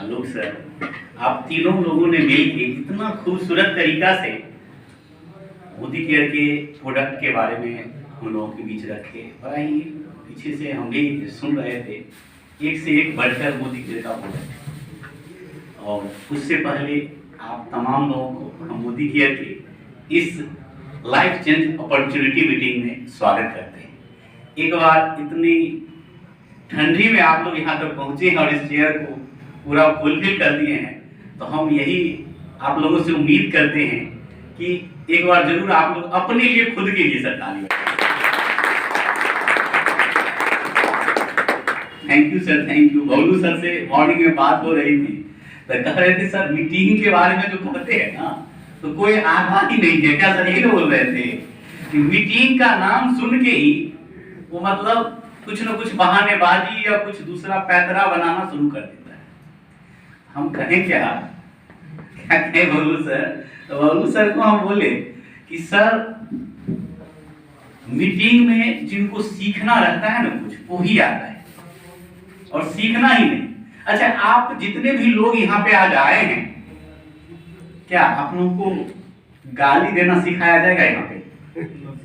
आलोक sir, आप तीनों लोगों ने मिलकर इतना खूबसूरत तरीका से मोदी केयर के प्रोडक्ट के बारे में हम लोगों के बीच रखे। बड़ा ही पीछे से हम भी सुन रहे थे, एक से एक बढ़कर मोदी केयर का प्रोडक्ट। और उससे पहले आप तमाम लोगों को हम मोदी केयर के इस लाइफ चेंज अपॉर्चुनिटी मीटिंग में स्वागत करते हैं। एक बार इतनी ठंडी में आप लोग यहाँ तक पहुंचे हैं और इस चेयर को पूरा फुलफिल कर दिए हैं, तो हम यही आप लोगों से उम्मीद करते हैं कि एक बार जरूर आप लोग अपने लिए खुद के लिए ताली बजाएं। Thank you sir, thank you. Bablu sir से मॉर्निंग में बात हो रही थी तो कह रहे थे सर मीटिंग के बारे में जो कहते हैं ना तो कोई आधार ही नहीं है। क्या सर ये बोल रहे थे कि मीटिंग का नाम सुन के ही वो मतलब कुछ न कुछ बहानेबाजी या कुछ दूसरा पैतरा बनाना शुरू कर देता है। हम कहें क्या कहें बबलू सर? तो बबलू सर को हम बोले कि सर मीटिंग में जिनको सीखना रहता है ना कुछ वो ही आता है और सीखना ही नहीं। अच्छा, आप जितने भी लोग यहाँ पे आज आए हैं, क्या आप लोगों को गाली देना सिखाया जाएगा यहाँ पे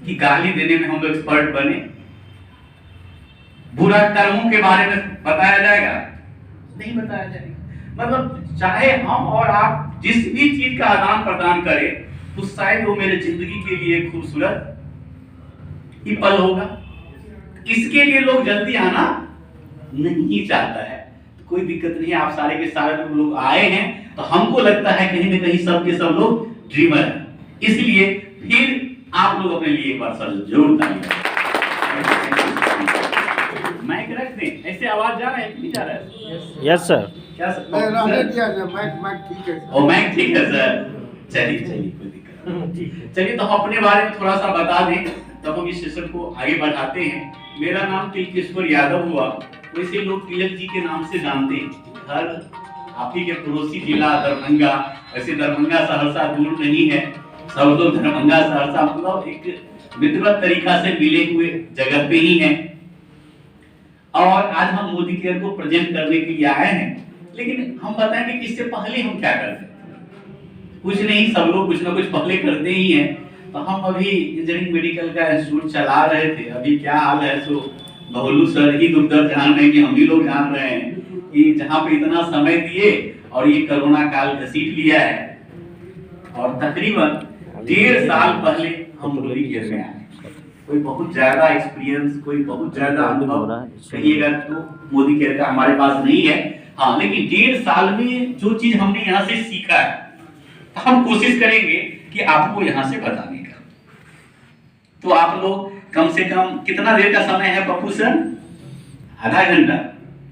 कि गाली देने में हम लोग एक्सपर्ट बने? बुरा कर्मों के बारे में बताया जाएगा? नहीं बताया जाएगा। मतलब चाहे हम और आप जिस भी चीज का आदान प्रदान करें तो शायद वो मेरे जिंदगी के लिए खूबसूरत ही पल होगा। इसके लिए लोग जल्दी आना नहीं चाहता है। तो कोई दिक्कत नहीं है, आप सारे के सारे लोग आए हैं तो हमको लगता है कहीं ना कहीं सब के सब लोग ड्रीमर हैं। इसलिए फिर आप लोग अपने लिए एक बार सर जरूर ताली। माइक रख दें, ऐसे आवाज जा रहा है कि नहीं जा रहा है? Yes sir. क्या सर? माइक ठीक है। ओ माइक ठीक है सर। चलिए चलिए, कोई दिक्कत नहीं। चलिए तो हम अपने बारे में थोड़ा सा बता दें तब हम इस सेशन को आगे बढ़ाते हैं। मेरा नाम तिलकेश्वर यादव हुआ, वैसे लोग तिलक जी के नाम से जानते हैं। घर आप ही के पड़ोसी जिला दरभंगा, वैसे दरभंगा सहरसा दूर नहीं है, सब लोग दरभंगा सहरसा मतलब एक मित्रवत तरीका से मिले हुए जगह पे ही हैं। और आज हम मोदी केयर को प्रेजेंट करने के लिए आए हैं, लेकिन हम बताएंगे कि इससे पहले हम क्या करते हैं। कुछ नहीं, सब लोग कुछ ना कुछ पहले करते ही हैं। तो हम अभी इंजीनियरिंग मेडिकल का इंस्टीट्यूट चला रहे थे। अभी क्या हाल है सो बबलू सर ही दुख दर्द जान रहे हैं कि हम भी लोग जान रहे हैं कि जहाँ पे इतना समय दिए और ये कोरोना काल घसीट लिया है। और तकरीबन 1.5 साल पहले हम मोदी केयर में आए। कोई बहुत ज्यादा एक्सपीरियंस, कोई बहुत ज्यादा अनुभव कहिएगा तो मोदी केयर का हमारे पास नहीं है। हाँ, लेकिन 1.5 साल में जो चीज हमने यहाँ से सीखा है हम कोशिश करेंगे कि आपको यहाँ से बताने का। तो आप लोग कम से कम कितना देर का समय है पप्पू सर? आधा घंटा?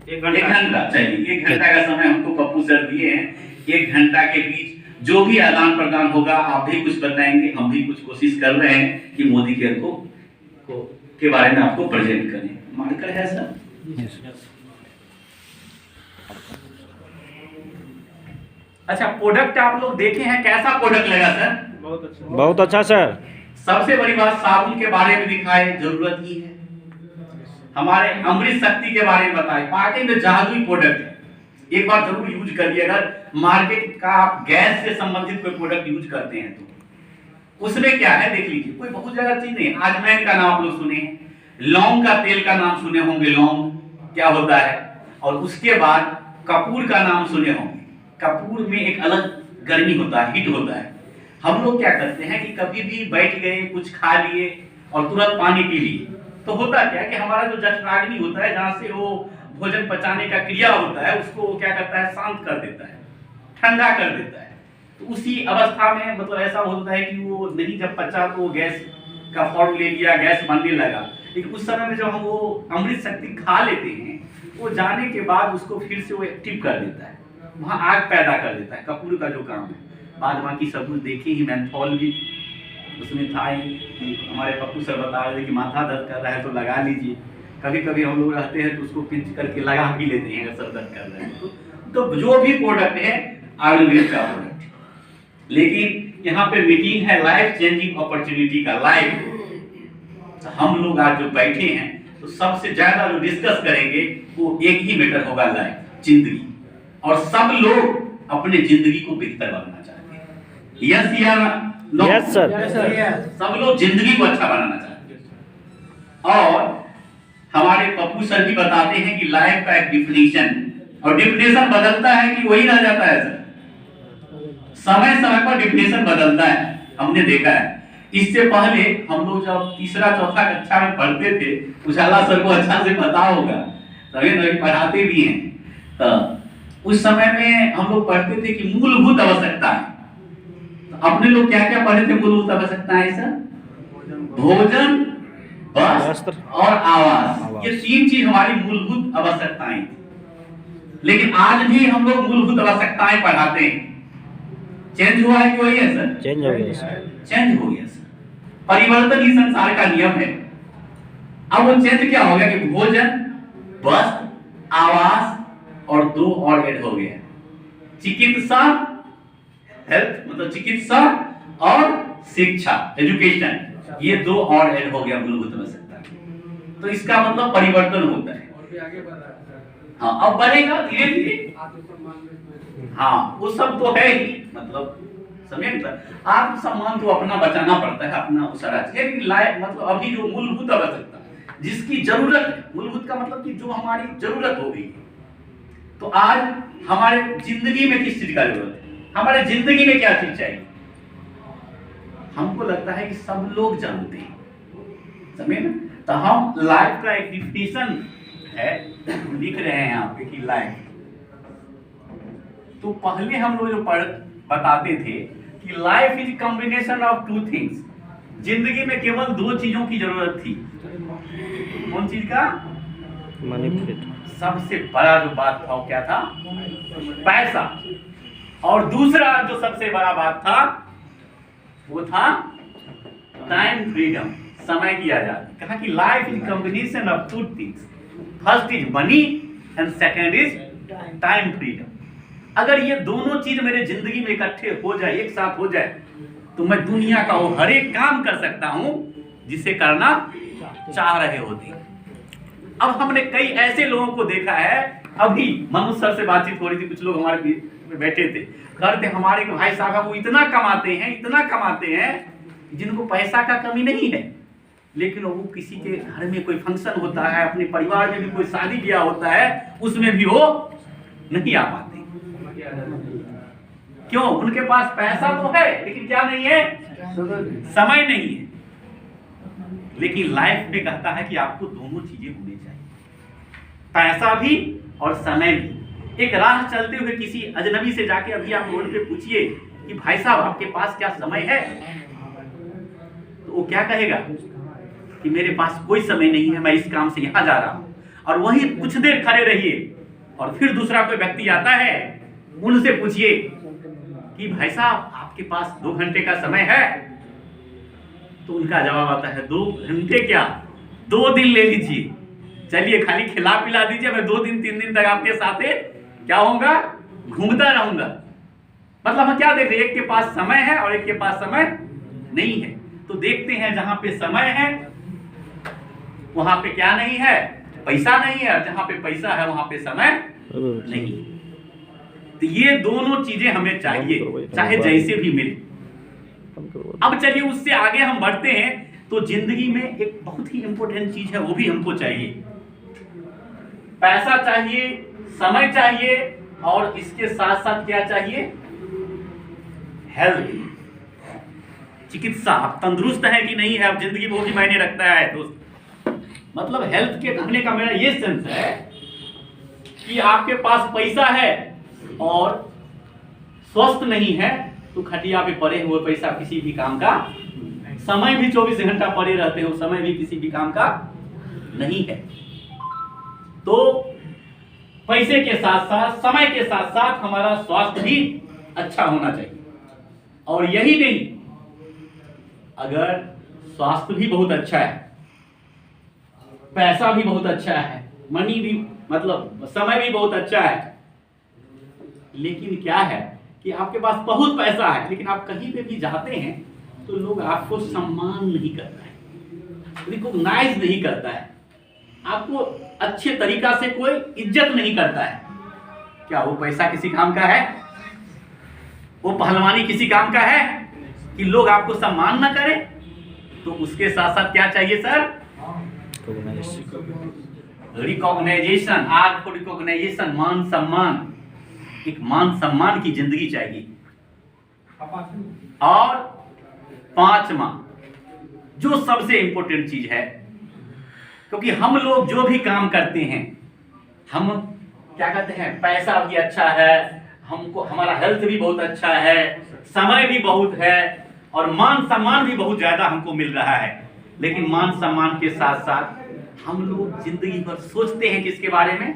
1 घंटा। चलिए 1 घंटा का समय हमको पप्पू सर दिए हैं। 1 घंटा के बीच जो भी आदान प्रदान होगा आप भी कुछ बताएंगे, हम भी कुछ कोशिश कर रहे हैं कि मोदी केयर को के बारे में आपको प्रेजेंट करें। मार्कर है सर? अच्छा, प्रोडक्ट आप लोग देखे हैं, कैसा प्रोडक्ट लगा सर? बहुत अच्छा, बहुत अच्छा सर। सबसे बड़ी बात साबुन के बारे में दिखाए, जरूरत ही है। हमारे अमृत शक्ति के बारे में बताए, पार्टी में जादुई प्रोडक्ट है, एक बार जरूर यूज करिए। अगर मार्केट का आप गैस से संबंधित कोई प्रोडक्ट यूज करते हैं तो उसमें क्या है देख लीजिए। कोई बहुत ज्यादा चीज नहीं। अजवाइन का नाम आप लोग सुने हैं, लौंग का तेल का नाम सुने होंगे, लौंग क्या होता है। और उसके बाद कपूर का नाम सुने होंगे। कपूर में एक अलग गर्मी होता है, हीट होता है। हम लोग क्या करते हैं कि कभी भी बैठ गए, कुछ खा लिए और तुरंत पानी पी लिए तो होता क्या कि हमारा जो जठराग्नि होता है, जहाँ से वो भोजन पचाने का क्रिया होता है, उसको वो क्या करता है, शांत कर देता है, ठंडा कर देता है। तो उसी अवस्था में मतलब ऐसा होता है कि वो नहीं जब पचा तो गैस का फॉर्म ले लिया, गैस बनने लगा। लेकिन उस समय में जब हम वो अमृत शक्ति खा लेते हैं, वो जाने के बाद उसको फिर से वो एक्टिव कर देता है, वहाँ आग पैदा कर देता है। कपूर का जो काम है, बाद बाकी सब कुछ देखे ही, मेंथॉल भी उसमें था ही। हमारे पप्पू सर बता रहे थे कि माथा दर्द कर रहा है तो लगा लीजिए। कभी कभी हम लोग रहते हैं तो उसको पिंच करके लगा भी लेते हैं अगर सर दर्द कर रहे हैं तो जो भी प्रोडक्ट है आयुर्वेद का प्रोडक्ट। लेकिन यहाँ पे मीटिंग है लाइफ चेंजिंग अपॉर्चुनिटी का, लाइफ। हम लोग आज जो बैठे हैं तो सबसे ज्यादा जो डिस्कस करेंगे वो एक ही मैटर होगा, लाइफ, जिंदगी। और सब लोग अपने जिंदगी को बेहतर बनाना चाहते हैं। यस या नो? Yes sir. सब लोग जिंदगी को अच्छा बनाना चाहते हैं। और हमारे पप्पू सर भी बताते हैं कि लाइफ का एक डिफिनेशन, और डिफिनेशन बदलता है कि वही रह जाता है सर? समय समय पर डिफिनेशन बदलता है, हमने देखा है। इससे पहले हम लोग जब तीसरा चौथा कक्षा में पढ़ते थे, उजाला सर को अच्छा से पता होगा, सभी लोग पढ़ाते भी हैं, तो उस समय में हम लोग पढ़ते थे कि मूलभूत आवश्यकता है। तो अपने लोग क्या क्या पढ़े थे मूलभूत आवश्यकताएं सर? भोजन, वस्त्र और आवास। ये तीन चीज हमारी मूलभूत आवश्यकताएं थी। लेकिन आज भी हम लोग मूलभूत आवश्यकताएं पढ़ाते हैं। चेंज हुआ है कि वही है सर? चेंज हो गया सर। चेंज हो गया सर। परिवर्तन ही संसार का नियम है। अब वो चेंज क्या हो गया कि भोजन, वस्त्र, आवास और दो और ऐड हो गया, चिकित्सा, हेल्थ मतलब चिकित्सा और शिक्षा, एजुकेशन, ये दो और ऐड हो गया मूलभूत आवश्यकता। तो इसका मतलब परिवर्तन होता है। हाँ, अब बढ़ेगा धीरे धीरे। हाँ, वो सब तो है ही, मतलब समझे ना? आत्मसम्मान तो अपना बचाना पड़ता है, अपना सारा चीज, लेकिन मतलब अभी जो मूलभूत आवश्यकता जिसकी जरूरत है, मूलभूत का मतलब कि जो हमारी जरूरत हो गई, तो आज हमारे जिंदगी में किस चीज का जरूरत है? हमारे जिंदगी में क्या चीज चाहिए? हमको लगता है कि सब लोग जानते हैं, समझे ना? तो हम लाइफ का एक डिफिनेशन है, लिख रहे हैं यहाँ पे कि लाइफ, तो पहले हम लोग जो बताते थे कि life is combination of two things. जिंदगी में केवल दो चीजों की जरूरत थी। कौन चीज का? मनी। सबसे बड़ा जो बात था वो क्या था? पैसा। और दूसरा जो सबसे बड़ा बात था वो था टाइम फ्रीडम, समय की आजादी। कहा कि life is combination of two things, first is money and second is time freedom. अगर ये दोनों चीज मेरे जिंदगी में इकट्ठे हो जाए, एक साथ हो जाए, तो मैं दुनिया का वो हर एक काम कर सकता हूं जिसे करना चाह रहे होते। अब हमने कई ऐसे लोगों को देखा है, अभी मनु सर से बातचीत हो रही थी, कुछ लोग हमारे बीच में बैठे थे, कहते हमारे भाई साहब वो इतना कमाते हैं जिनको पैसा का कमी नहीं है, लेकिन वो किसी के घर में कोई फंक्शन होता है, अपने परिवार में भी कोई शादी ब्याह होता है, उसमें भी वो नहीं आ पाते। क्यों? उनके पास पैसा तो है, लेकिन क्या नहीं है? समय नहीं है। लेकिन लाइफ में कहता है कि आपको दोनों चीजें होनी चाहिए, पैसा भी और समय भी। एक राह चलते हुए किसी अजनबी से जाके अभी आप रोड पे पूछिए कि भाई साहब आपके पास क्या समय है, तो वो क्या कहेगा कि मेरे पास कोई समय नहीं है, मैं इस काम से यहां जा रहा हूं। और वहीं कुछ देर खड़े रहिए और फिर दूसरा कोई व्यक्ति आता है, उनसे पूछिए कि भाई साहब आपके पास 2 घंटे का समय है, तो उनका जवाब आता है 2 घंटे क्या, 2 दिन ले लीजिए, चलिए खाली खिला पिला दीजिए, मैं 2 दिन 3 दिन तक आपके साथ क्या होगा, घूमता रहूंगा। मतलब हम क्या देख रहे हैं, एक के पास समय है और एक के पास समय नहीं है। तो देखते हैं जहां पे समय है वहां पे क्या नहीं है, पैसा नहीं है, और जहां पे पैसा है वहां पे समय नहीं। तो ये दोनों चीजें हमें चाहिए, चाहे जैसे भी मिले। अब चलिए उससे आगे हम बढ़ते हैं, तो जिंदगी में एक बहुत ही इंपॉर्टेंट चीज है, वो भी हमको चाहिए। पैसा चाहिए, समय चाहिए, और इसके साथ साथ क्या चाहिए? हेल्थ, चिकित्सा। आप तंदुरुस्त है कि नहीं है, अब जिंदगी में वो भी मायने रखता है दोस्त। मतलब हेल्थ के कहने का मेरा ये सेंस है कि आपके पास पैसा है और स्वस्थ नहीं है, तो खटिया पे पड़े हुए पैसा किसी भी काम का, समय भी 24 घंटा पड़े रहते हो, समय भी किसी भी काम का नहीं है। तो पैसे के साथ साथ, समय के साथ साथ हमारा स्वास्थ्य भी अच्छा होना चाहिए। और यही नहीं, अगर स्वास्थ्य भी बहुत अच्छा है, पैसा भी बहुत अच्छा है, मनी भी मतलब समय भी बहुत अच्छा है, लेकिन क्या है कि आपके पास बहुत पैसा है, लेकिन आप कहीं पे भी जाते हैं तो लोग आपको सम्मान नहीं करता है, रिकॉग्नाइज नहीं करता है, आपको अच्छे तरीका से कोई इज्जत नहीं करता है। क्या वो पैसा किसी काम का है? वो पहलवानी किसी काम का है कि लोग आपको सम्मान न करें? तो उसके साथ साथ क्या चाहिए sir? Recognisation, art for recognisation, मान सम्मान, एक मान सम्मान की जिंदगी चाहिए। और पांचवा जो सबसे इंपॉर्टेंट चीज है, क्योंकि हम लोग जो भी काम करते हैं, हम क्या कहते हैं, पैसा भी अच्छा है, हमको हमारा हेल्थ भी बहुत अच्छा है, समय भी बहुत है और मान सम्मान भी बहुत ज्यादा हमको मिल रहा है। लेकिन मान सम्मान के साथ साथ हम लोग जिंदगी भर सोचते हैं किसके बारे में?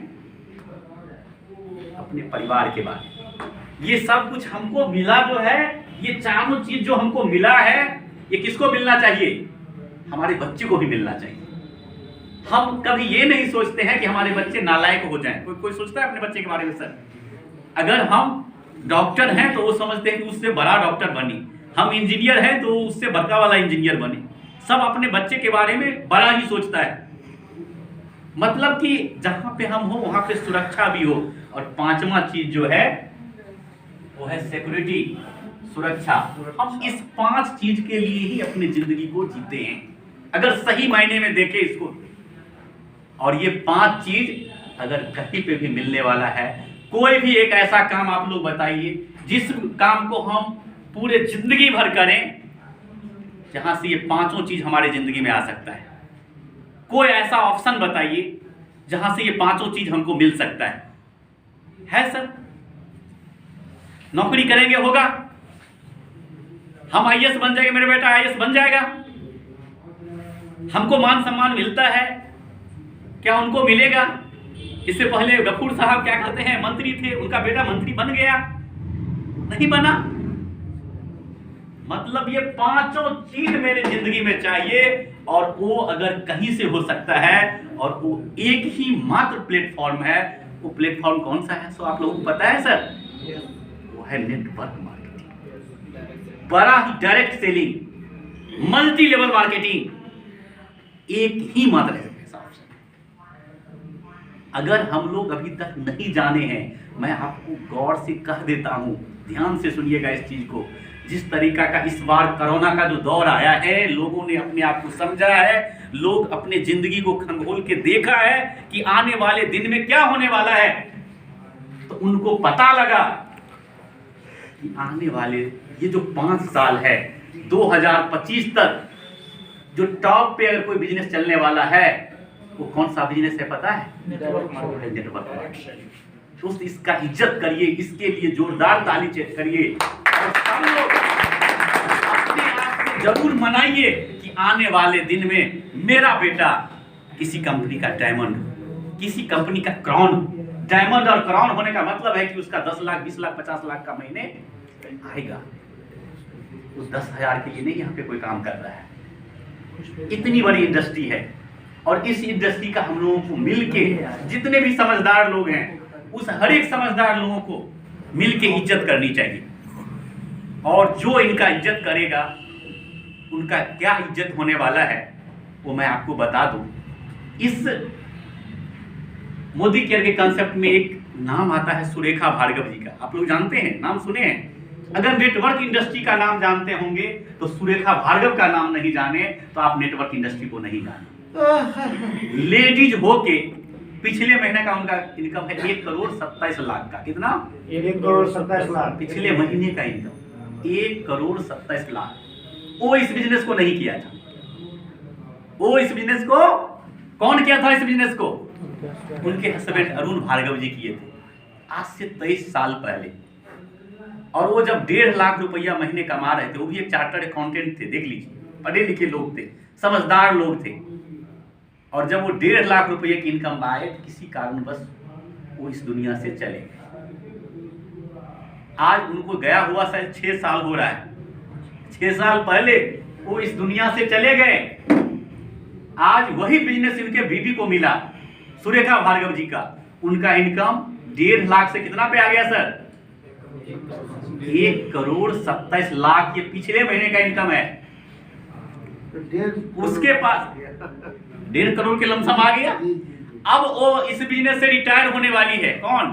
अपने परिवार के बारे में। ये सब कुछ हमको मिला जो है, ये चारों चीज जो हमको मिला है, ये किसको मिलना चाहिए? हमारे बच्चे को भी मिलना चाहिए। हम कभी ये नहीं सोचते हैं कि हमारे बच्चे नालायक हो जाएं। कोई सोचता है अपने बच्चे के बारे में? सर, अगर हम डॉक्टर हैं तो वो समझते हैं कि उससे बड़ा डॉक्टर बने, हम इंजीनियर हैं तो उससे बड़का वाला इंजीनियर बने। सब अपने बच्चे के बारे में बड़ा ही सोचता है, मतलब कि जहां पे हम हो वहां पे सुरक्षा भी हो। और पांचवा चीज जो है वो है सिक्योरिटी, सुरक्षा। हम इस 5 चीज के लिए ही अपनी जिंदगी को जीते हैं, अगर सही मायने में देखें इसको। और ये 5 चीज अगर कहीं पे भी मिलने वाला है, कोई भी एक ऐसा काम आप लोग बताइए जिस काम को हम पूरे जिंदगी भर करें जहां से ये 5 चीज हमारे जिंदगी में आ सकता है। कोई ऐसा ऑप्शन बताइए जहां से ये 5 चीज हमको मिल सकता है सर? नौकरी करेंगे होगा, हम आईएएस बन जाएंगे, मेरे बेटा आईएएस बन जाएगा। हमको मान सम्मान मिलता है, क्या उनको मिलेगा? इससे पहले गफूर साहब क्या कहते हैं, मंत्री थे, उनका बेटा मंत्री बन गया, नहीं बना। मतलब ये 5 चीज मेरे जिंदगी में चाहिए, और वो अगर कहीं से हो सकता है, और वो एक ही मात्र प्लेटफॉर्म है। वो प्लेटफॉर्म कौन सा है? सो आप लोगों को पता है सर? वो है नेटवर्क मार्केटिंग, बड़ा ही direct selling, multi level marketing. एक ही मात्र है अगर हम लोग अभी तक नहीं जाने हैं। मैं आपको गौर से कह देता हूं, ध्यान से सुनिएगा इस चीज को। जिस तरीका का इस बार कोरोना का जो दौर आया है, लोगों ने अपने आप को समझा है, लोग अपने जिंदगी को खंगोल के देखा है कि आने वाले दिन में क्या होने वाला है, तो उनको पता लगा कि आने वाले ये जो 5 साल है 2025 तक, जो टॉप पे अगर कोई बिजनेस चलने वाला है, वो कौन सा बिजनेस है पता है? Network marketing. दोस्त, इसका इज्जत करिए, इसके लिए जोरदार ताली करिए, और सब लोग अपने आप को जरूर मनाइए कि आने वाले दिन में मेरा बेटा किसी कंपनी का डायमंड, किसी कंपनी का क्राउन। डायमंड और क्राउन होने का मतलब है कि उसका 10 लाख, 20 लाख, 50 लाख का महीने आएगा। उस 10,000 के लिए नहीं यहाँ पे कोई काम कर रहा है। इतनी बड़ी इंडस्ट्री है, और इस इंडस्ट्री का हम लोगों को मिलके, जितने भी समझदार लोग हैं, उस हर एक समझदार लोगों को मिलके इज्जत करनी चाहिए। और जो इनका इज्जत करेगा, उनका क्या इज्जत होने वाला है वो मैं आपको बता दूं। इस मोदी केयर के कंसेप्ट में एक नाम आता है सुरेखा भार्गव जी का, आप लोग जानते हैं, नाम सुने हैं? अगर नेटवर्क इंडस्ट्री का नाम जानते होंगे तो सुरेखा भार्गव का नाम नहीं जाने तो आप नेटवर्क इंडस्ट्री को नहीं जाने। लेडीज होके पिछले महीने का उनका इनकम है 1,27,00,000 का। कितना? 1,27,00,000 पिछले महीने का इनकम 1,27,00,000। वो इस बिजनेस को नहीं किया था। वो इस बिजनेस को कौन किया था? इस बिजनेस को उनके हस्बैंड अरुण भार्गव जी किए थे, आज से 23 साल पहले। और वो जब 1.5 लाख रुपया महीने कमा रहे थे, वो भी एक चार्टर्ड अकाउंटेंट थे, देख लीजिए, पढ़े लिखे लोग थे, समझदार लोग थे। और जब वो 1.5 लाख रुपये की इनकम आए, किसी कारणवश वो इस दुनिया से चले गए। आज उनको गया हुआ शायद 6 साल हो रहा है। 6 साल पहले वो इस दुनिया से चले गए। आज वही बिजनेस इनके बीवी को मिला, सुरेखा भार्गव जी का। उनका इनकम 1.5 लाख से कितना पे आ गया सर? 1,27,00,000 ये पिछले महीने का इनकम है। उसके पास 1.5 करोड़ के लमसम आ गया। अब वो इस बिजनेस से रिटायर होने वाली है। कौन?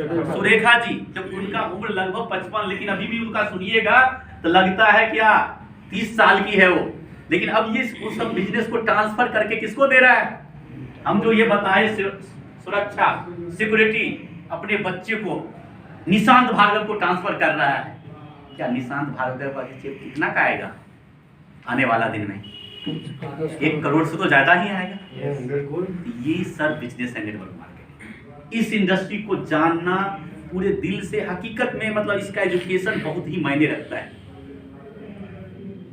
सुरेखा जी, जब उनका उम्र लगभग 55, लेकिन अभी भी उनका सुनिएगा तो लगता है क्या 30 साल की है वो, लेकिन अब ये उस सब बिजनेस को ट्रांसफर करके किसको दे रहा है? हम जो ये बताए सुरक्षा सिक्योरिटी अपने बच्चे को निशांत भार्गव को ट्रांसफर कर रहा है। क्या निशांत भार्गव का चेक कितना का आएगा आने वाला दिन में? 1 करोड़ से तो ज्यादा ही आएगा। ये सब बिजनेस है नेटवर्क मार्केटिंग। इस इंडस्ट्री को जानना पूरे दिल से, हकीकत में मतलब इसका एजुकेशन बहुत ही मायने रखता है।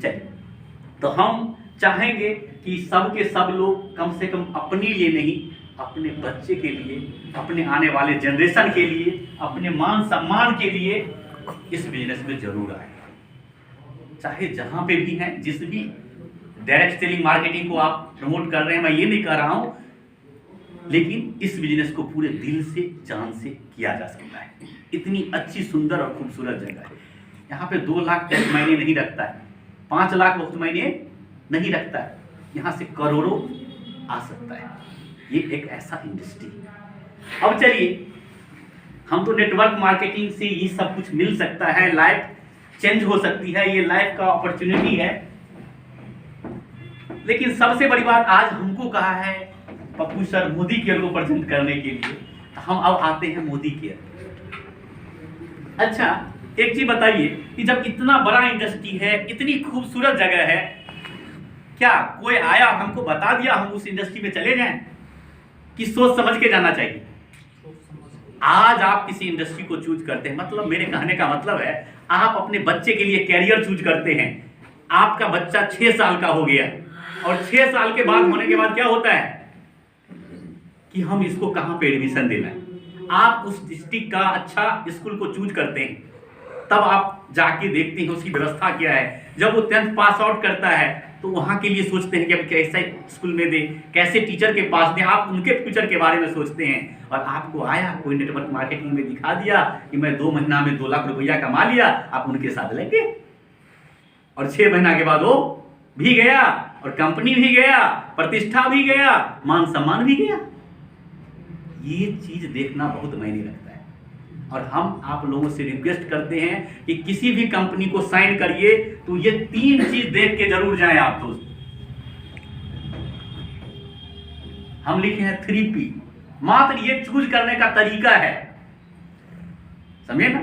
चलिए, तो हम चाहेंगे कि सब के सब लोग कम से कम अपने लिए नहीं, अपने बच्चे के लिए, अपने आने वाले जनरेशन के लिए, अपने मान सम्मान के लिए इस बिजनेस में जरूर आए। चाहे जहां पे भी हैं, जिस भी डायरेक्ट सेलिंग मार्केटिंग को आप प्रमोट कर रहे हैं, मैं ये नहीं कर रहा हूं, लेकिन इस बिजनेस को पूरे दिल से, जान से किया जा सकता है। इतनी अच्छी, सुंदर और खूबसूरत जगह है। यहाँ पे 2 लाख तक मायने नहीं रखता है, 5 लाख बहुत मायने नहीं रखता है, यहाँ से करोड़ों आ सकता है। ये एक ऐसा इंडस्ट्री है। अब चलिए, हम तो नेटवर्क मार्केटिंग से ये सब कुछ मिल सकता है, लाइफ चेंज हो सकती है, ये लाइफ का अपॉर्चुनिटी है। लेकिन सबसे बड़ी बात आज हमको कहा है पप्पू सर मोदी केयर को प्रेजेंट करने के लिए, तो हम अब आते हैं मोदी केयर। अच्छा, एक चीज बताइए कि जब इतना बड़ा इंडस्ट्री है, इतनी खूबसूरत जगह है, क्या कोई आया हमको बता दिया हम उस इंडस्ट्री में चले जाएं कि सोच समझ के जाना चाहिए? आज आप किसी इंडस्ट्री को चूज करते हैं, मतलब मेरे कहने का मतलब है आप अपने बच्चे के लिए कैरियर चूज करते हैं। आपका बच्चा 6 साल का हो गया और 6 साल के बाद होने के बाद क्या होता है कि हम इसको कहां पे एडमिशन देना है। आप उस डिस्ट्रिक्ट का अच्छा स्कूल को चूज करते हैं, तब आप जाके देखते हैं उसकी व्यवस्था क्या है। जब वो 10th पास आउट करता है तो वहां के लिए सोचते हैं कि अब कैसा स्कूल में दे, कैसे टीचर के पास दे, आप उनके फ्यूचर के बारे में सोचते हैं। और आपको आया कोई नेटवर्क मार्केटिंग में दिखा दिया कि मैं 2 महीना में 2 लाख रुपया कमा लिया, आप उनके साथ लेंगे और 6 महीना के बाद वो भी गया और कंपनी भी गया, प्रतिष्ठा भी गया, मान सम्मान भी गया। ये चीज देखना बहुत मायने रखता है और हम आप लोगों से रिक्वेस्ट करते हैं कि किसी भी कंपनी को साइन करिए तो ये 3 चीज देख के जरूर जाएं आप दोस्त। हम लिखे हैं 3P, मात्र ये चूज करने का तरीका है, समझे ना?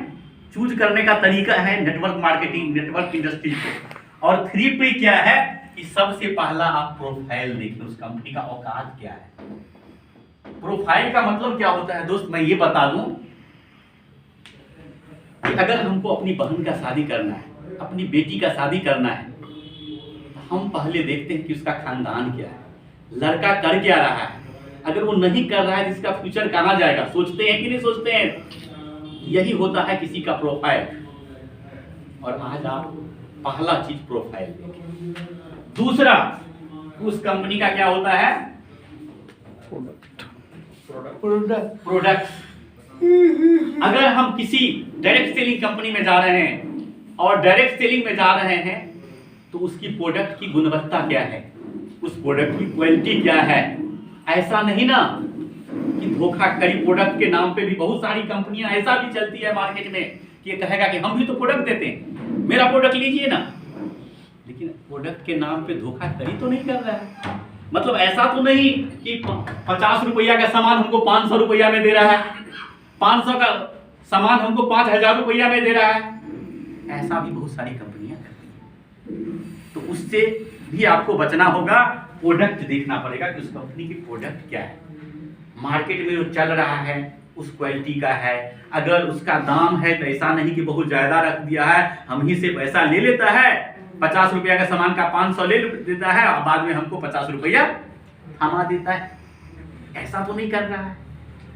चूज करने का तरीका है नेटवर्क मार्केटिंग, नेटवर्क इंडस्ट्री को। और 3P क्या है कि सबसे पहला आप प्रोफाइल देखिए, उस कंपनी का औकात क्या है। प्रोफाइल का मतलब क्या होता है दोस्त, मैं ये बता दूं कि अगर हमको अपनी बहन का शादी करना है, अपनी बेटी का शादी करना है, तो हम पहले देखते हैं कि उसका खानदान क्या है, लड़का कर क्या रहा है। अगर वो नहीं कर रहा है तो इसका फ्यूचर कहाँ जाएगा, सोचते हैं कि नहीं सोचते हैं? यही होता है किसी का प्रोफाइल। और आज आप पहला चीज प्रोफाइल देखें। दूसरा, उस कंपनी का क्या होता है? प्रोडक्ट। अगर हम किसी डायरेक्ट सेलिंग कंपनी में जा रहे हैं और डायरेक्ट सेलिंग में जा रहे हैं तो उसकी प्रोडक्ट की गुणवत्ता क्या है, उस प्रोडक्ट की क्वालिटी क्या है। ऐसा नहीं ना कि धोखाधड़ी प्रोडक्ट के नाम पे भी बहुत सारी कंपनियां ऐसा भी चलती है मार्केट में कि ये कहेगा कि हम भी तो प्रोडक्ट देते हैं, मेरा प्रोडक्ट लीजिए ना, लेकिन प्रोडक्ट के नाम पे धोखाधड़ी तो नहीं कर रहा है। मतलब ऐसा तो नहीं कि 50 रुपया का सामान हमको 500 रुपया में दे रहा है, 500 का सामान हमको 5000 रुपया में दे रहा है। ऐसा भी बहुत सारी कंपनियां करती हैं। तो उससे भी आपको बचना होगा। प्रोडक्ट देखना पड़ेगा कि उस कंपनी की प्रोडक्ट क्या है, मार्केट में जो चल रहा है उस क्वालिटी का है। अगर उसका दाम है तो ऐसा नहीं कि बहुत ज्यादा रख दिया है, हम ही से पैसा ले लेता है, 50 रुपया का सामान का 500 ले देता है और बाद में हमको 50 रुपया थमा देता है। ऐसा तो नहीं कर रहा है,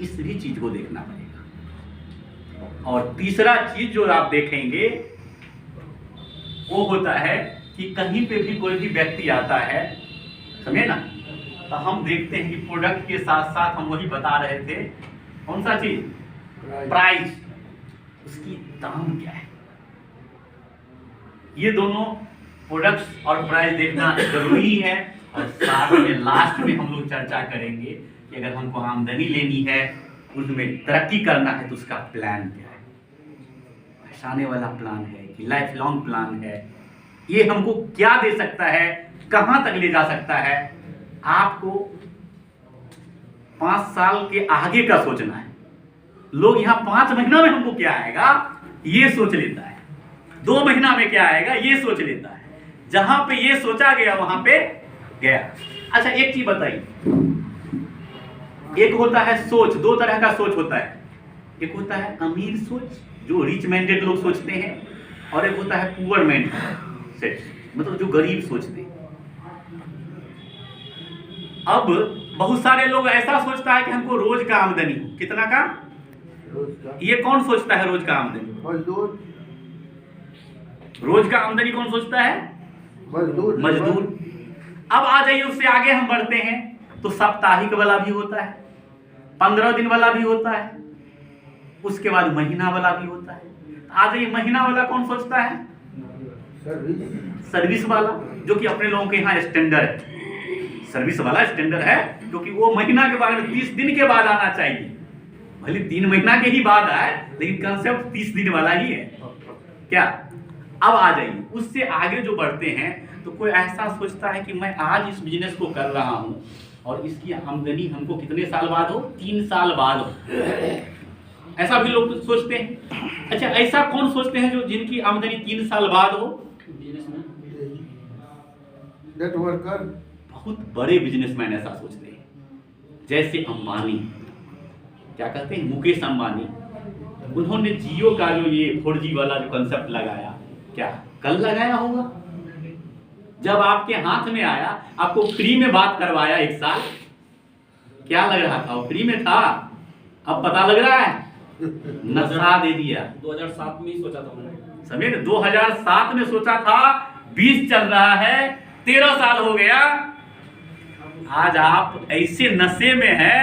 इस भी चीज को देखना पड़ेगा। और तीसरा चीज जो आप देखेंगे वो होता है कि कहीं पे भी कोई भी व्यक्ति आता है, समझे ना, तो हम देखते हैं कि प्रोडक्ट के साथ साथ हम वही बता रहे थे, कौन सा चीज, प्राइस, उसकी दाम क्या है। ये दोनों प्रोडक्ट्स और प्राइस देखना जरूरी है। और साथ में लास्ट में हम लोग चर्चा करेंगे कि अगर हमको आमदनी लेनी है उसमें तरक्की करना है तो उसका प्लान क्या है, आने वाला प्लान है कि लाइफ लॉन्ग प्लान है, ये हमको क्या दे सकता है, कहां तक ले जा सकता है। आपको 5 साल के आगे का सोचना है। लोग यहां 5 महीना में हमको क्या आएगा ये सोच लेता है, 2 महीना में क्या आएगा ये सोच लेता है। जहां पे ये सोचा गया वहां पे गया। अच्छा एक चीज बताइए, एक होता है सोच, 2 तरह का सोच होता है। एक होता है अमीर सोच जो रिच माइंडेड लोग सोचते हैं, और एक होता है पुअर माइंडेड सेट, मतलब जो गरीब सोचते हैं। अब बहुत सारे लोग ऐसा सोचता है कि हमको रोज का आमदनी हो, कितना का, ये कौन सोचता है रोज का आमदनी, रोज का आमदनी कौन सोचता है, मजदूर। अब आ जाइए उससे आगे हम बढ़ते हैं तो साप्ताहिक वाला भी होता है, 15 दिन वाला भी होता है, उसके बाद महीना वाला भी होता है। आ जाइए महीना वाला कौन सोचता है, सर्विस वाला, जो कि अपने लोगों के यहाँ स्टैंडर्ड है। सर्विस वाला स्टैंडर्ड है क्योंकि वो महीना के बारे में 30 दिन के बाद आना चाहिए, भले 3 महीना के ही बाद आए लेकिन कंसेप्ट 30 दिन वाला ही है क्या। अब आ जाइए उससे आगे जो बढ़ते हैं तो कोई ऐसा सोचता है कि मैं आज इस बिजनेस को कर रहा हूं और इसकी आमदनी हमको कितने साल बाद हो, 3 साल बाद हो, ऐसा भी लोग सोचते हैं। अच्छा ऐसा कौन सोचते हैं जो जिनकी आमदनी 3 साल बाद हो, नेटवर्कर, बहुत बड़े बिजनेसमैन ऐसा सोचते हैं, जैसे अंबानी, क्या कहते हैं, मुकेश अंबानी। उन्होंने जियो का जो ये 4G वाला जो कंसेप्ट लगाया, क्या कल लगाया होगा, जब आपके हाथ में आया आपको फ्री में बात करवाया 1 साल, क्या लग रहा था, वो फ्री में था, अब पता लग रहा है नशा दे दिया। 2007 में ही सोचा था मैंने, समझे, 2007 में सोचा था, 20 चल रहा है, 13 साल हो गया। आज आप ऐसे नशे में हैं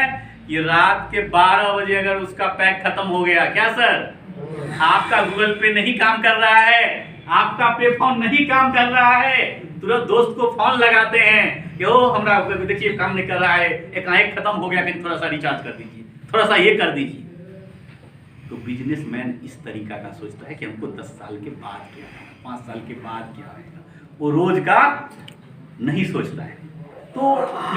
कि रात के 12 बजे अगर उसका पैक खत्म हो गया, क्या सर, आपका गूगल पे नहीं काम कर रहा है, आपका पे फोन नहीं काम कर रहा है, तुरंत दोस्त को फोन लगाते हैं कि ओ हमरा देखिए काम नहीं कर रहा है, एक खत्म हो गया, फिर थोड़ा सा रिचार्ज कर दीजिए, थोड़ा सा ये कर दीजिए। तो बिजनेसमैन इस तरीका का सोचता है कि हमको 10 साल के बाद क्या आएगा, 5 साल के बाद क्या आएगा, वो रोज का नहीं सोचता है। तो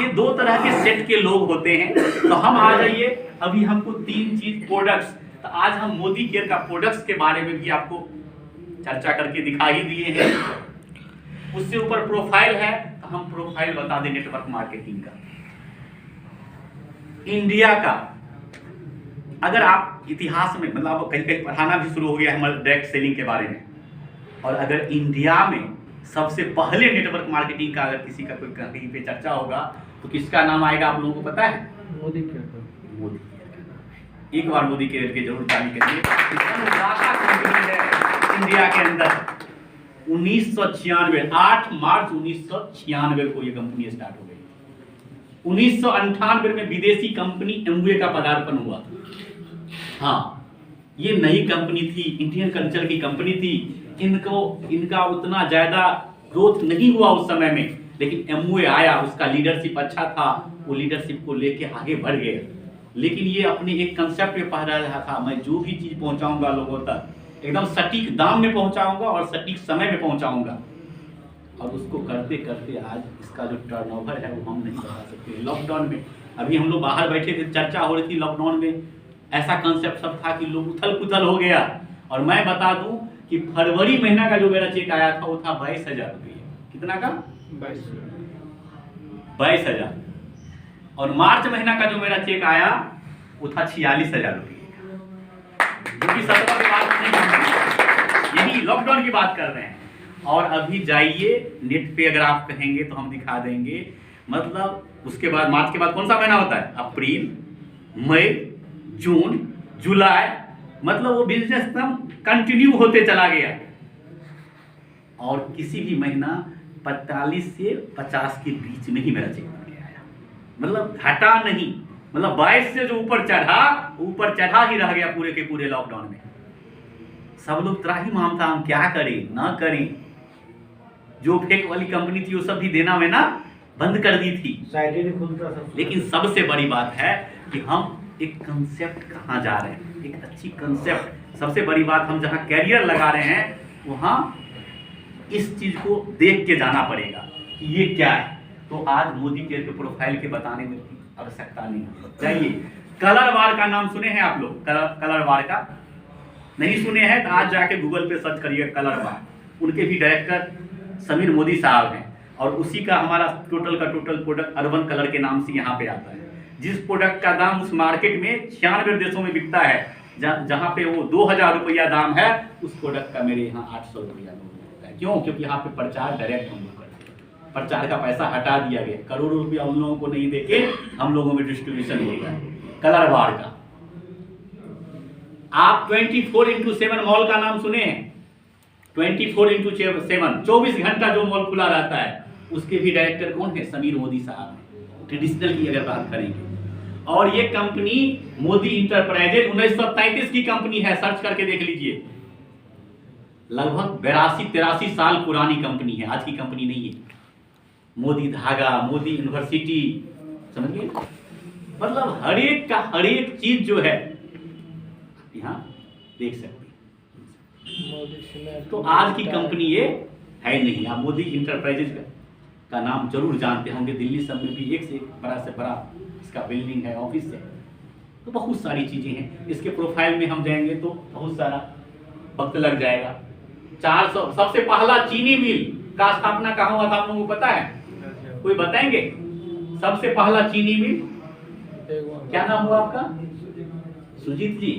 ये 2 तरह के सेट के लोग होते हैं। तो हम आ जाइए, अभी हमको 3 चीज प्रोडक्ट्स, तो आज हम मोदी केयर का प्रोडक्ट्स के बारे में भी आपको चर्चा करके दिखा ही दिए हैं। उससे ऊपर प्रोफाइल है, तो हम प्रोफाइल बता दें नेटवर्क मार्केटिंग का, इंडिया का। अगर आप इतिहास में, मतलब कहीं कहीं पढ़ाना भी शुरू हो गया है डायरेक्ट सेलिंग के बारे में, और अगर इंडिया में सबसे पहले नेटवर्क मार्केटिंग का अगर किसी का कोई कहीं पे चर्चा होगा तो किसका नाम आएगा आप लोगों को पता है, मोदी केयर का। मोदी केयर। एक बार मोदी केयर के जरूर तारीफ करिए। कंपनी है इंडिया के अंदर 1996, 8 मार्च 1996 को ये कंपनी स्टार्ट हो गई। 1998 में विदेशी कंपनी एमवे का पदार्पण हुआ। हाँ, ये नई कंपनी थी, इंडियन कल्चर की कंपनी थी। इनका उतना ज्यादा ग्रोथ नहीं हुआ उस समय में, लेकिन एमवे आया, उसका लीडरशिप अच्छा था, वो लीडरशिप को लेके आगे बढ़ गए। लेकिन ये अपने एक कंसेप्ट पे पहरा रहा था, मैं जो भी चीज पहुंचाऊंगा लोगों तक एकदम सटीक दाम में पहुंचाऊंगा और सटीक समय में पहुंचाऊंगा। और उसको करते करते आज इसका जो टर्नओवर है वो हम नहीं बता सकते। लॉकडाउन में अभी हम लोग बाहर बैठे थे, चर्चा हो रही थी, लॉकडाउन में ऐसा कंसेप्ट सब था कि लोग उथल पुथल हो गया। और मैं बता दूं कि फरवरी महीना का जो मेरा चेक आया था वो था 22,000 रुपये। कितना का? 22,000। और मार्च महीना का जो मेरा चेक आया वो था 46,000 रुपये, जो कि 17 की बात नहीं, यही लॉकडाउन की बात कर रहे हैं। और अभी जाइए नेट पे अगर आप कहेंगे तो हम दिखा देंगे, मतलब उसके बाद मार्च के बाद कौन सा महीना होता है? अप्रैल, मई, जून, जुलाई, मतलब वो बिजनेस एकदम कंटिन्यू होते चला गया। और किसी भी महीना 45 से 50 के बीच में ही मेरा चेक बन के आया, मतलब घटा नहीं, मतलब 22 से जो ऊपर चढ़ा ही रह गया पूरे के पूरे लॉकडाउन में। सब लोग त्राहिमाम था, हम क्या करें ना करें। जो फेक वाली कंपनी थी वो सब भी देना बंद कर दी थी। लेकिन सबसे बड़ी बात है कि हम एक कंसेप्ट कहाँ जा रहे हैं, एक अच्छी कंसेप्ट। सबसे बड़ी बात, हम जहाँ कैरियर लगा रहे हैं वहाँ इस चीज को देख के जाना पड़ेगा कि ये क्या है। तो आज मोदी केयर के प्रोफाइल के बताने में आवश्यकता नहीं चाहिए। कलर वार का नाम सुने हैं आप लोग? कलर वार का नहीं सुने हैं तो आज जाके गूगल पे सर्च करिए कलर वार। उनके भी डायरेक्टर समीर मोदी साहब हैं और उसी का हमारा टोटल का टोटल प्रोडक्ट अर्बन कलर के नाम से यहाँ पे आता है। जिस प्रोडक्ट का दाम उस मार्केट में 96 देशों में बिकता है, जहाँ पे वो 2000 रुपया दाम है, उस प्रोडक्ट का मेरे यहाँ 800 रुपया मिलता है। क्यों? क्योंकि यहाँ पे प्रचार डायरेक्ट हम लोग करते हैं, प्रचार का पैसा हटा दिया गया, करोड़ों रुपया उन लोगों को नहीं देके हम लोगों में डिस्ट्रीब्यूशन हो रहा है। कलर वार का आप 24x7 मॉल का नाम सुने हैं? 24x7 24 घंटा जो मॉल खुला रहता है, उसके भी डायरेक्टर कौन है? समीर मोदी साहब है। ट्रेडिशनल की अगर बात करेंगे, और ये कंपनी मोदी इंटरप्राइजेज 1933 की कंपनी है, सर्च करके देख लीजिए। लगभग 82-83 साल पुरानी कंपनी है, आज की कंपनी नहीं है। मोदी धागा, मोदी यूनिवर्सिटी, समझिए, मतलब हर एक का हर एक चीज जो है यहाँ देख सकते हैं। तो आज की कंपनी ये है नहीं। आप मोदी इंटरप्राइजेज का नाम जरूर जानते होंगे। दिल्ली सब में भी एक से एक बड़ा से बड़ा इसका बिल्डिंग है, ऑफिस है, तो बहुत सारी चीजें हैं। इसके प्रोफाइल में हम जाएंगे तो बहुत सारा वक्त लग जाएगा। 400 सबसे पहला चीनी मिल का स्थापना कहाँ हुआ था आप लोगों को पता है? कोई बताएंगे? सबसे पहला चीनी मिल क्या नाम हुआ आपका? सुजीत जी।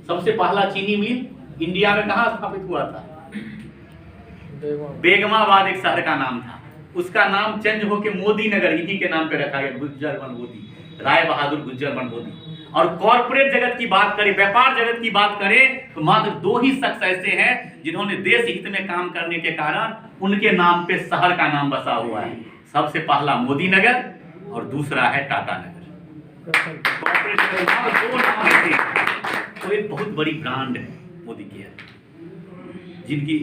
सबसे पहला चीनी मिल इंडिया में कहाँ स्थापित हुआ था? बेगमाबाद एक शहर का नाम था, उसका नाम चेंज होके मोदी नगर इन्हीं के नाम पे रखा गया, गुज्जर मोदी, राय बहादुर गुज्जर मोदी। और कॉर्पोरेट जगत की बात करें, व्यापार जगत की बात करें, तो मात्र 2 ही शख्स ऐसे हैं जिन्होंने देश हित में काम करने के कारण उनके नाम पे शहर का नाम बसा हुआ है। सबसे पहला मोदी नगर और दूसरा है टाटा नगर। कॉर्पोरेट जगत में 2 नाम ऐसे हैं। तो एक बहुत बड़ी ब्रांड है मोदी केयर, जिनकी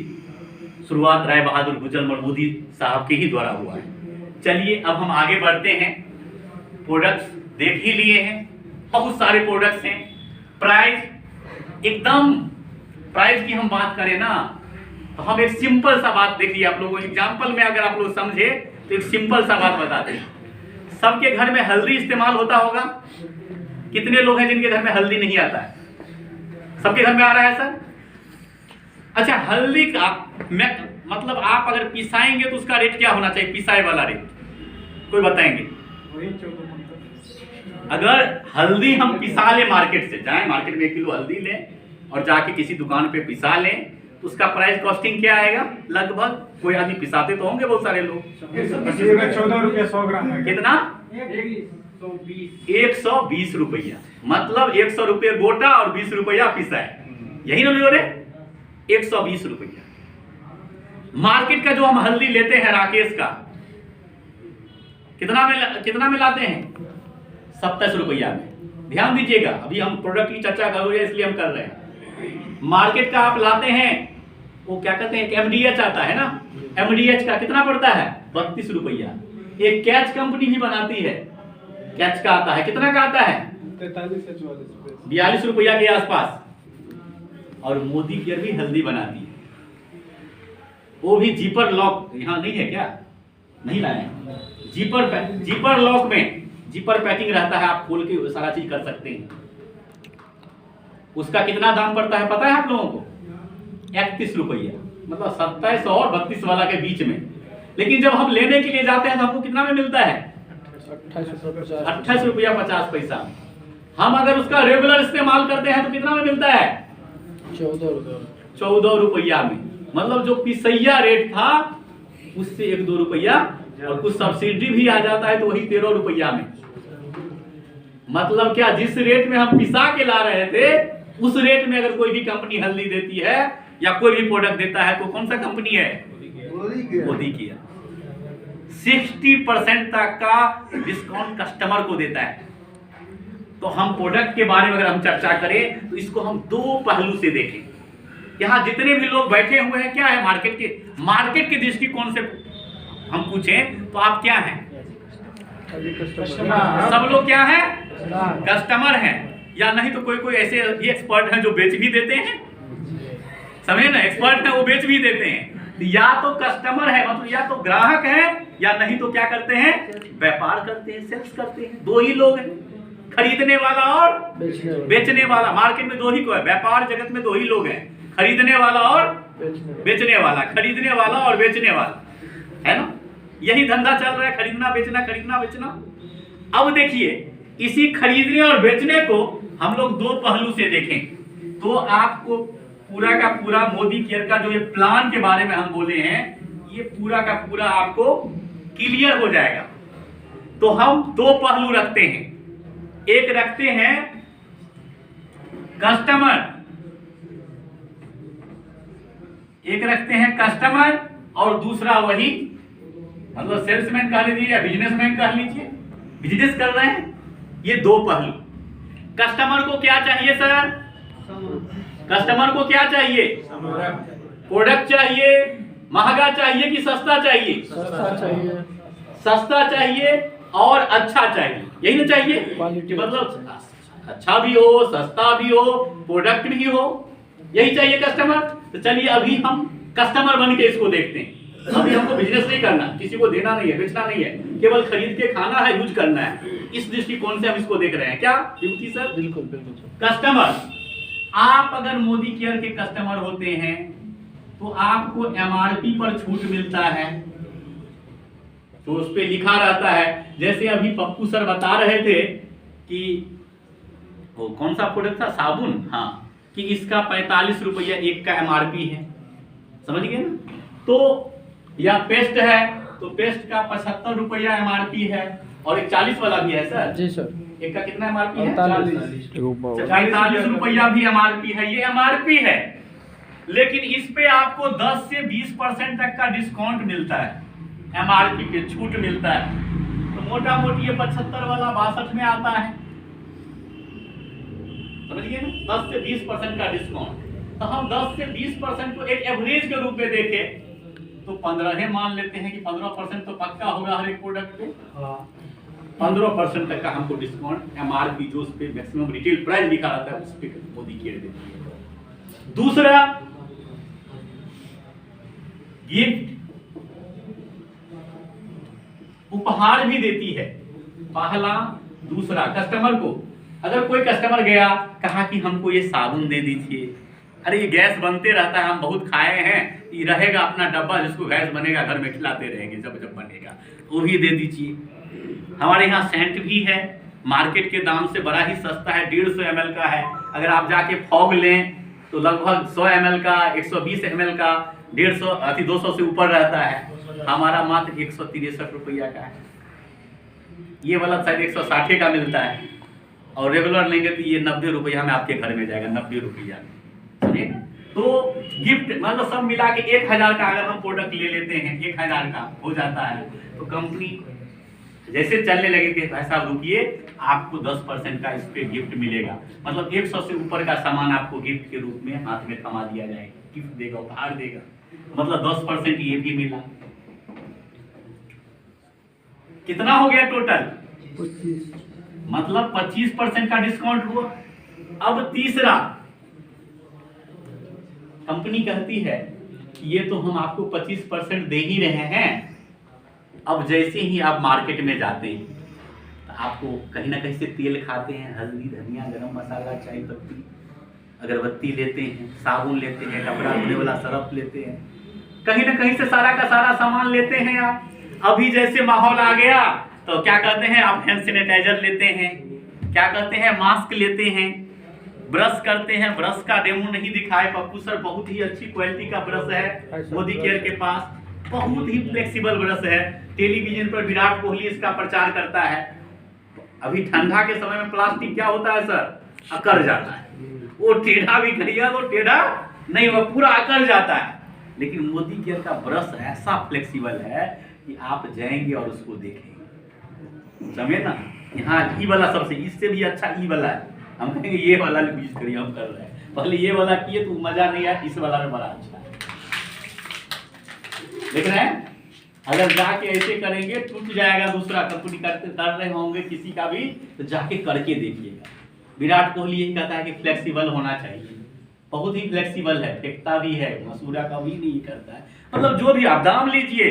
शुरुआत राय बहादुर गुज्जर मोदी साहब के ही द्वारा हुआ है। चलिए अब हम आगे बढ़ते हैं। प्रोडक्ट्स देख ही लिए हैं, बहुत सारे प्रोडक्ट्स हैं। प्राइस, एकदम प्राइस की हम बात करें ना, तो हम एक सिंपल सा बात देखिए आप लोगों, एग्जांपल में अगर आप लोग समझे तो एक सिंपल सा बात बताते हैं। सबके घर में हल्दी इस्तेमाल होता होगा। कितने लोग हैं जिनके घर में हल्दी नहीं आता है? सबके घर में आ रहा है सर? अच्छा, हल्दी का मतलब आप अगर पिसाएंगे तो उसका रेट क्या होना चाहिए? पिसाए वाला रेट कोई बताएंगे? अगर हल्दी हम पिसा ले, मार्केट से जाए, मार्केट में 1 किलो हल्दी लें और जाके किसी दुकान पे पिसा लें, तो उसका प्राइस कॉस्टिंग क्या आएगा? लगभग, कोई आदमी पिसाते तो होंगे बहुत सारे लोग, 14 रुपया 100 ग्राम है। कितना? 120 रुपया। मतलब 100 रुपये गोटा और 20 रुपया पिसा है, यही ना बोले? 120 रुपया। मार्केट का जो हम हल्दी लेते हैं राकेश का, कितना में लाते हैं? 27 रुपया में। ध्यान दीजिएगा, अभी हम प्रोडक्ट की चर्चा कर रहे हैं इसलिए हम कर रहे हैं। मार्केट का आप लाते हैं, वो क्या कहते हैं, एमडीएच आता है ना, एमडीएच का कितना पड़ता है? 32 रुपया। एक कैच कंपनी भी बनाती है, कैच का आता है, कितना का आता है? 43 रुपया के आसपास। और मोदी केयर भी हल्दी बनाती है, वो भी जीपर लॉक, यहाँ नहीं है क्या? नहीं लाए। जीपर लॉक में जीपर पैकिंग रहता है, आप खोल के सारा चीज कर सकते हैं। उसका कितना दाम पड़ता है पता है आप लोगों को? 31 रुपया। मतलब 27 और 32 वाला के बीच में। लेकिन जब हम लेने के लिए जाते हैं तो हमको कितना में मिलता है? 28 रुपया 50 पैसा। हम अगर उसका रेगुलर इस्तेमाल करते हैं तो कितना में मिलता है? 14 रुपया में। मतलब जो पिसैया रेट था उससे 1-2 रुपया, और कुछ सब्सिडी भी आ जाता है तो वही 13 रुपया में। मतलब क्या, जिस रेट में हम पिसा के ला रहे थे उस रेट में अगर कोई भी कंपनी हल्दी देती है या कोई भी प्रोडक्ट देता है तो कौन सा कंपनी है? मोदी केयर। 60% तक का डिस्काउंट कस्टमर को देता है। तो हम प्रोडक्ट के बारे में अगर हम चर्चा करें तो इसको हम 2 पहलू से देखें। यहाँ जितने भी लोग बैठे हुए हैं, क्या है? मार्केट के दृष्टिकोण से हम पूछें तो आप क्या हैं? सब लोग क्या हैं? कस्टमर हैं। या नहीं तो कोई कोई ऐसे भी एक्सपर्ट हैं जो बेच भी देते हैं, समझे ना, एक्सपर्ट है वो बेच भी देते हैं। तो या तो कस्टमर है मतलब या तो ग्राहक है, या नहीं तो क्या करते हैं, व्यापार करते हैं, सेल्स करते हैं। दो ही लोग हैं, खरीदने वाला और बेचने वाला। मार्केट में दो ही को है, व्यापार जगत में दो ही लोग हैं, खरीदने वाला और बेचने वाला, खरीदने वाला और बेचने वाला, है ना। यही धंधा चल रहा है, खरीदना बेचना, खरीदना बेचना। अब देखिए इसी खरीदने और बेचने को हम लोग दो पहलू से देखें तो आपको पूरा का पूरा मोदी केयर का जो ये प्लान के बारे में हम बोले हैं, ये पूरा का पूरा आपको क्लियर हो जाएगा। तो हम दो पहलू रखते हैं, एक रखते हैं कस्टमर, एक रखते हैं कस्टमर और दूसरा वही मतलब सेल्समैन कह लीजिए या बिजनेसमैन कह लीजिए, बिजनेस कर रहे हैं। ये दो पहलू। कस्टमर को क्या चाहिए सर, कस्टमर को क्या चाहिए, प्रोडक्ट चाहिए, महंगा चाहिए कि सस्ता चाहिए, सस्ता चाहिए, सस्ता चाहिए और अच्छा चाहिए, यही ना चाहिए कि मतलब अच्छा भी हो, सस्ता भी हो, प्रोडक्ट भी हो, यही चाहिए कस्टमर। तो चलिए अभी हम कस्टमर बन के इसको देखते हैं। अभी हमको बिजनेस नहीं करना, किसी को देना नहीं है, बेचना नहीं है, केवल खरीद के खाना है, यूज करना है। इस दृष्टिकोण से हम इसको देख रहे हैं। क्या युक्ति सर? बिल्कुल बिल्कुल सर। कस्टमर, आप अगर मोदी केयर के कस्टमर होते हैं तो आपको एमआरपी पर छूट मिलता है, तो उस पे लिखा रहता है। जैसे अभी पप्पू सर बता रहे थे कि वो कौन सा प्रोडक्ट था, साबुन, हाँ, कि इसका 45 रुपया एक का एमआरपी है, समझ गए ना। तो या पेस्ट है तो पेस्ट का 75 रुपया एमआरपी है, और एक 40 वाला भी है सर। जी सर। एक का कितना एमआरपी है? 45 रुपया भी एमआरपी है। ये एमआरपी है, लेकिन इस पे आपको 10 से 20% तक का डिस्काउंट मिलता है, एमआरपी पे छूट मिलता है। तो मोटा मोटी ये 75 वाला 62 में आता है, समझिए ना, 10 से 20% का डिस्काउंट। तो हम 10 से 20% को एक एवरेज के रूप में देखें तो 15 मान लेते हैं कि 15% तो पक्का होगा हर एक प्रोडक्ट पे। 15% तक का हमको डिस्काउंट एमआरपी जो उस पे मैक्सिमम रिटेल प्राइस लिखा रहता है उस पे मोदी केयर देती है। दूसरा गिफ्ट, उपहार भी देती है। पहला दूसरा कस्टमर को, अगर कोई कस्टमर गया कहा कि हमको ये साबुन दे दीजिए, अरे ये गैस बनते रहता है, हम बहुत खाए हैं, ये रहेगा अपना डब्बा, जिसको गैस बनेगा घर में खिलाते रहेंगे जब जब बनेगा, वो भी दे दीजिए। हमारे यहाँ सेंट भी है, मार्केट के दाम से बड़ा ही सस्ता है, 150 ml का है। अगर आप जाके फॉग लें तो लगभग 100 ml का, 120 ml का 150 200 से ऊपर रहता है। हमारा मात्र 163 रुपया का है। ये वाला शायद 160 का मिलता है, और रेगुलर लेंगे तो ये 90 रुपया में आपके घर में जाएगा, 90 रुपया में। तो गिफ्ट मतलब सब मिला के 1000 का अगर हम प्रोडक्ट ले लेते हैं, 1000 का हो जाता है। तो कंपनी जैसे चलने लगे कि भाई साहब रुकिए, आपको 10% का इस पे गिफ्ट मिलेगा, मतलब 100 से ऊपर का सामान आपको गिफ्ट के रूप में हाथ में थमा दिया जाएगा, गिफ्ट देगा, उपहार देगा, मतलब 10% ये भी मिला। कितना हो गया टोटल? 25। मतलब 25% का डिस्काउंट हुआ। अब तीसरा, कंपनी कहती है कि ये तो हम आपको 25% दे ही रहे हैं। अब जैसे ही आप मार्केट में जाते हैं तो आपको कहीं ना कहीं से तेल खाते हैं, हल्दी, धनिया, गरम मसाला, चाय पत्ती, अगरबत्ती लेते हैं, साबुन लेते हैं, कपड़ा धोने वाला सरफ लेते हैं, कहीं ना कहीं से सारा का सारा सामान लेते हैं आप। अभी जैसे माहौल आ गया तो क्या कहते हैं आप, हैंड सैनिटाइजर लेते हैं, क्या कहते हैं, मास्क लेते हैं, ब्रश करते हैं। ब्रश का डेमो नहीं दिखाए पप्पू सर, बहुत ही अच्छी क्वालिटी का ब्रश है मोदी केयर के पास, बहुत ही फ्लेक्सिबल ब्रश है। टेलीविजन पर विराट कोहली इसका प्रचार करता है। अभी ठंडा के समय में प्लास्टिक क्या होता है सर, अकड़ जाता है, वो टेढ़ा भी करिएगा तो टेढ़ा नहीं, वो पूरा अकड़ जाता है। लेकिन मोदी केयर का ब्रश ऐसा फ्लेक्सिबल है कि आप जाएंगे और उसको देखेंगे, समझे ना। यहाँ ई वाला सबसे, इससे भी अच्छा ई वाला है, हम कहेंगे ये वाला यूज करिए, हम कर रहे हैं। पहले ये वाला किए तो मजा नहीं आया, इस वाला में बड़ा अच्छा है, देख रहे हैं। अगर जाके ऐसे करेंगे टूट जाएगा, दूसरा कंपनी कर रहे होंगे किसी का भी, तो जाके करके देखिएगा, विराट कोहली यही कहता है कि फ्लेक्सिबल होना चाहिए, बहुत ही फ्लेक्सिबल है, फेंकता भी है, मसूरा का भी नहीं करता है। मतलब जो भी आप दाम लीजिए